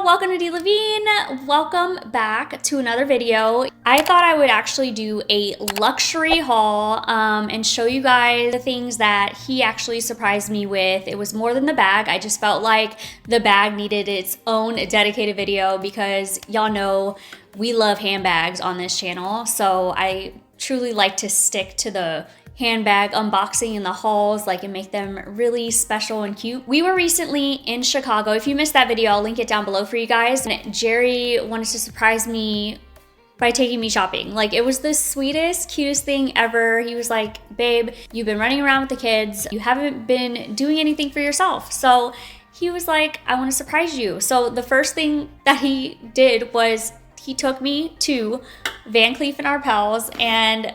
welcome to Dee LaVigne. Welcome back to another video. I thought I would actually do a luxury haul and show you guys the things that he actually surprised me with. It was more than the bag. I just felt like the bag needed its own dedicated video because y'all know we love handbags on this channel. So I truly like to stick to the handbag unboxing and the hauls, and make them really special and cute. We were recently in Chicago. If you missed that video, I'll link it down below for you guys. And Jerry wanted to surprise me by taking me shopping. It was the sweetest, cutest thing ever. He was like, babe, you've been running around with the kids. You haven't been doing anything for yourself. So he was like, I want to surprise you. So the first thing that he did was he took me to Van Cleef Arpels, and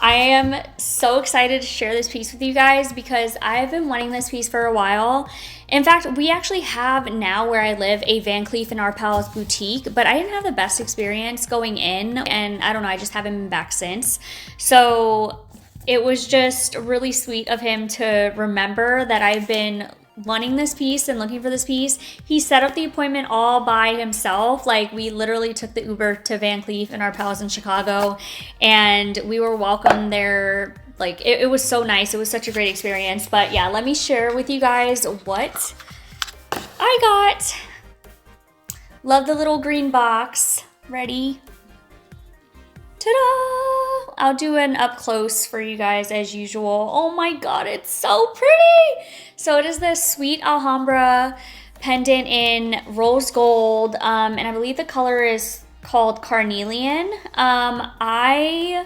I am so excited to share this piece with you guys because I've been wanting this piece for a while. In fact, we actually have now where I live a Van Cleef Arpels boutique, but I didn't have the best experience going in, and I don't know, I just haven't been back since. So it was just really sweet of him to remember that I've been wanting this piece and looking for this piece. He set up the appointment all by himself. We literally took the Uber to Van Cleef Arpels in Chicago, and we were welcomed there. It was so nice. It was such a great experience. But yeah, let me share with you guys what I got. Love the little green box. Ready? Ta-da! I'll do an up close for you guys as usual. Oh my God, it's so pretty. So it is this sweet Alhambra pendant in rose gold. And I believe the color is called carnelian. I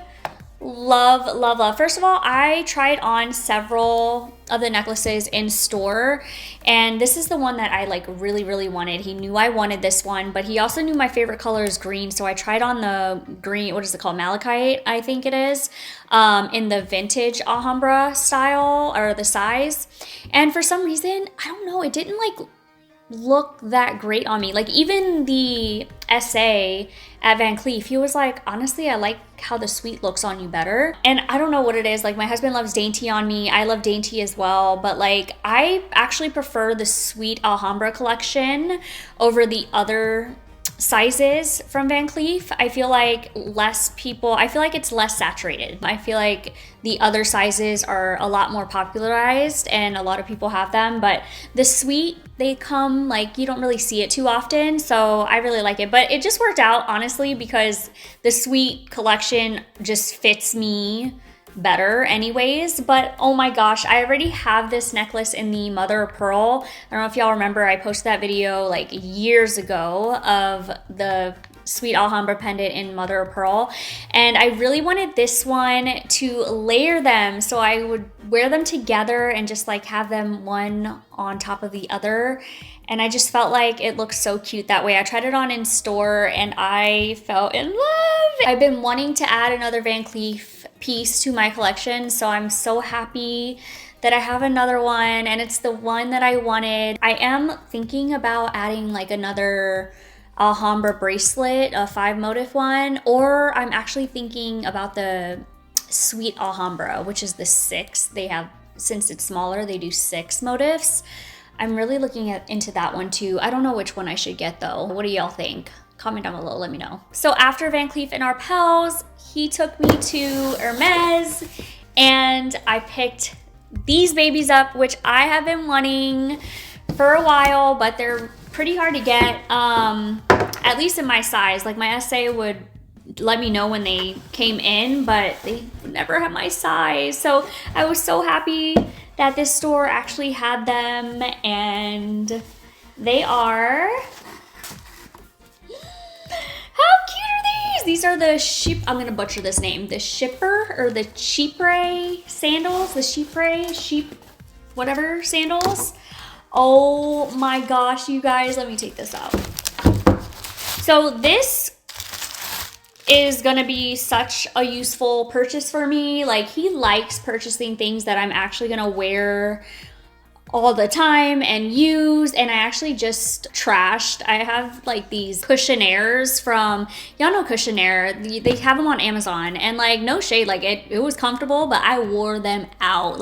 love, love, love. First of all, I tried on several of the necklaces in store, and this is the one that I really, really wanted. He knew I wanted this one, but he also knew my favorite color is green, so I tried on the green, what is it called, malachite, I think it is, in the vintage Alhambra style, or the size, and for some reason, I don't know, it didn't look that great on me. Even the SA at Van Cleef, he was like, honestly, I like how the sweet looks on you better. And I don't know what it is. My husband loves dainty on me. I love dainty as well. But I actually prefer the sweet Alhambra collection over the other sizes from Van Cleef. I feel like it's less saturated. I feel like the other sizes are a lot more popularized and a lot of people have them, but the sweet, they come you don't really see it too often, so I really like it. But it just worked out, honestly, because the sweet collection just fits me better anyways. But oh my gosh, I already have this necklace in the mother of pearl. I don't know if y'all remember, I posted that video years ago of the sweet Alhambra pendant in mother of pearl, and I really wanted this one to layer them so I would wear them together and just have them one on top of the other, and I just felt like it looked so cute that way. I tried it on in store and I fell in love. I've been wanting to add another Van Cleef piece to my collection, so I'm so happy that I have another one, and it's the one that I wanted. I am thinking about adding another Alhambra bracelet, a 5 motif one, or I'm actually thinking about the sweet Alhambra, which is the 6. They have, since it's smaller, they do 6 motifs. I'm really looking into that one too. I don't know which one I should get though. What do y'all think? Comment down below, let me know. So after Van Cleef Arpels, he took me to Hermes, and I picked these babies up, which I have been wanting for a while, but they're pretty hard to get, at least in my size. My SA would let me know when they came in, but they never had my size. So I was so happy that this store actually had them, and they are, how cute are these? These are the I'm gonna butcher this name, the Shipper, or the Chypre sandals, the sheep, whatever sandals. Oh my gosh, you guys, let me take this out. So this is gonna be such a useful purchase for me. He likes purchasing things that I'm actually gonna wear all the time and use, and I actually just trashed. I have these cushionaires from, y'all know Cushionaire, they have them on Amazon, and no shade, it was comfortable, but I wore them out.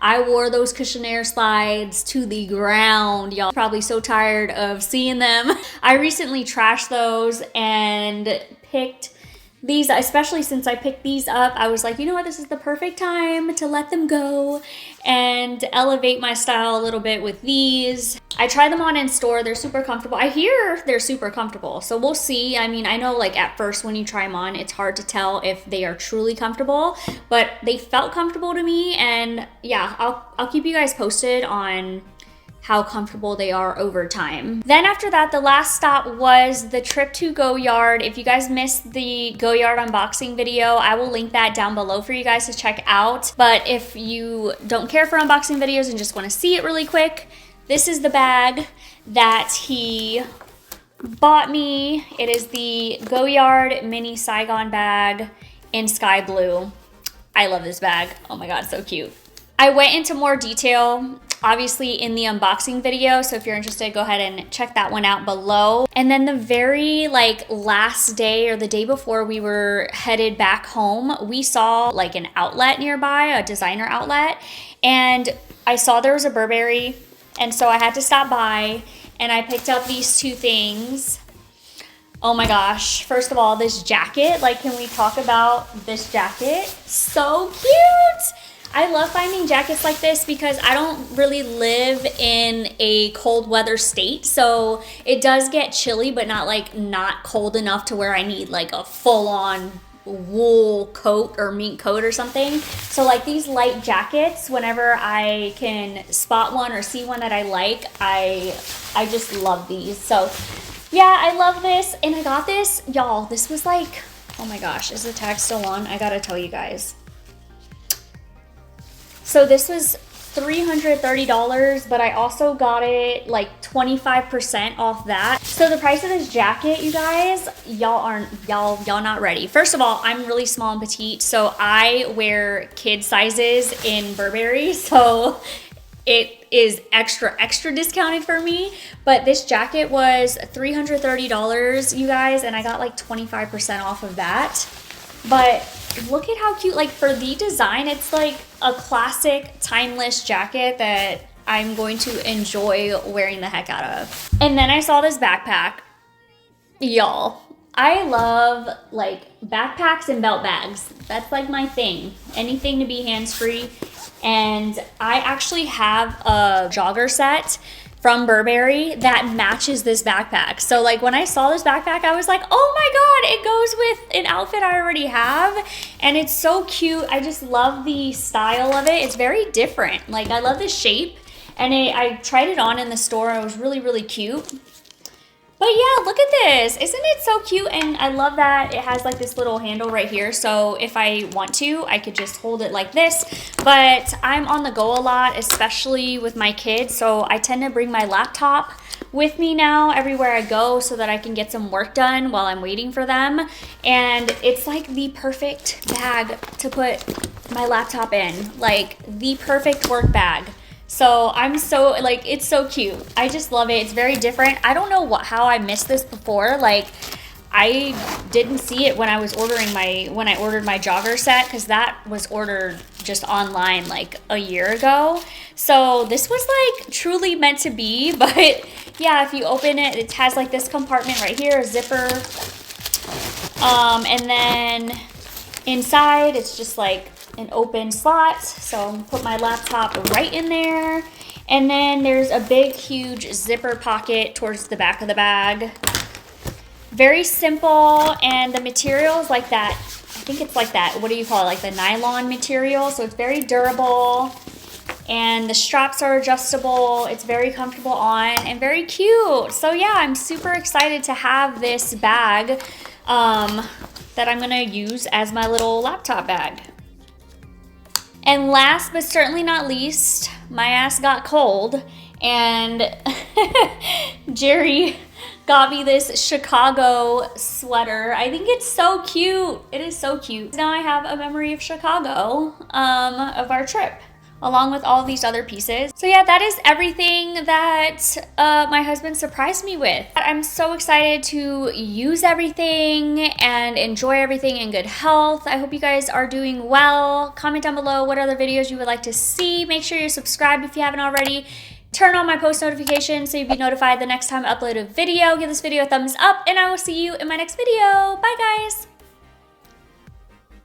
I wore those Cushionaire slides to the ground. Y'all probably so tired of seeing them. I recently trashed those and picked these, especially since I picked these up. I was like, you know what, this is the perfect time to let them go and elevate my style a little bit with these. I tried them on in store. They're super comfortable. I hear they're super comfortable, so we'll see. I mean, I know like at first when you try them on, it's hard to tell if they are truly comfortable, but they felt comfortable to me. And yeah, I'll keep you guys posted on how comfortable they are over time. Then after that, the last stop was the trip to Goyard. If you guys missed the Goyard unboxing video, I will link that down below for you guys to check out. But if you don't care for unboxing videos and just want to see it really quick, this is the bag that he bought me. It is the Goyard mini Saigon bag in sky blue. I love this bag. Oh my God, so cute. I went into more detail obviously in the unboxing video, so if you're interested, go ahead and check that one out below. And then the very last day or the day before we were headed back home, we saw like an outlet nearby, a designer outlet, and I saw there was a Burberry, and so I had to stop by and I picked up these two things. Oh my gosh, first of all, this jacket, can we talk about this jacket? So cute! I love finding jackets like this because I don't really live in a cold weather state, so it does get chilly, but not cold enough to where I need a full-on wool coat or mink coat or something. So these light jackets, whenever I can spot one or see one that I like, I just love these. So yeah, I love this, and I got this, y'all. This was oh my gosh, is the tag still on? I gotta tell you guys. So this was $330, but I also got it 25% off that. So the price of this jacket, you guys, y'all not ready. First of all, I'm really small and petite, so I wear kid sizes in Burberry, so it is extra discounted for me. But this jacket was $330, you guys, and I got 25% off of that. But look at how cute, for the design, it's a classic timeless jacket that I'm going to enjoy wearing the heck out of. And then I saw this backpack. Y'all, I love backpacks and belt bags. That's my thing. Anything to be hands-free. And I actually have a jogger set from Burberry that matches this backpack. So when I saw this backpack, I was like, oh my God, it goes with an outfit I already have. And it's so cute. I just love the style of it. It's very different. I love the shape. And I tried it on in the store and it was really, really cute. But yeah, look at this. Isn't it so cute? And I love that it has this little handle right here. So if I want to, I could just hold it like this. But I'm on the go a lot, especially with my kids. So I tend to bring my laptop with me now everywhere I go so that I can get some work done while I'm waiting for them. And it's the perfect bag to put my laptop in. The perfect work bag. So I'm so, it's so cute. I just love it. It's very different. I don't know how I missed this before. I didn't see it when I was ordered my jogger set, because that was ordered just online a year ago. So this was truly meant to be. But yeah, if you open it, it has this compartment right here, a zipper. And then inside, it's just an open slot, so I'm gonna put my laptop right in there. And then there's a big huge zipper pocket towards the back of the bag. Very simple, and the material is that, I think it's that, what do you call it, the nylon material, so it's very durable, and the straps are adjustable. It's very comfortable on and very cute. So yeah, I'm super excited to have this bag that I'm gonna use as my little laptop bag. And last but certainly not least, my ass got cold, and Jerry got me this Chicago sweater. I think it's so cute. It is so cute. Now I have a memory of Chicago, of our trip. along with all these other pieces. So yeah, that is everything that my husband surprised me with. I'm so excited to use everything and enjoy everything in good health. I hope you guys are doing well. Comment down below what other videos you would like to see. Make sure you're subscribed if you haven't already. Turn on my post notifications so you'll be notified the next time I upload a video. Give this video a thumbs up, and I will see you in my next video. Bye, guys.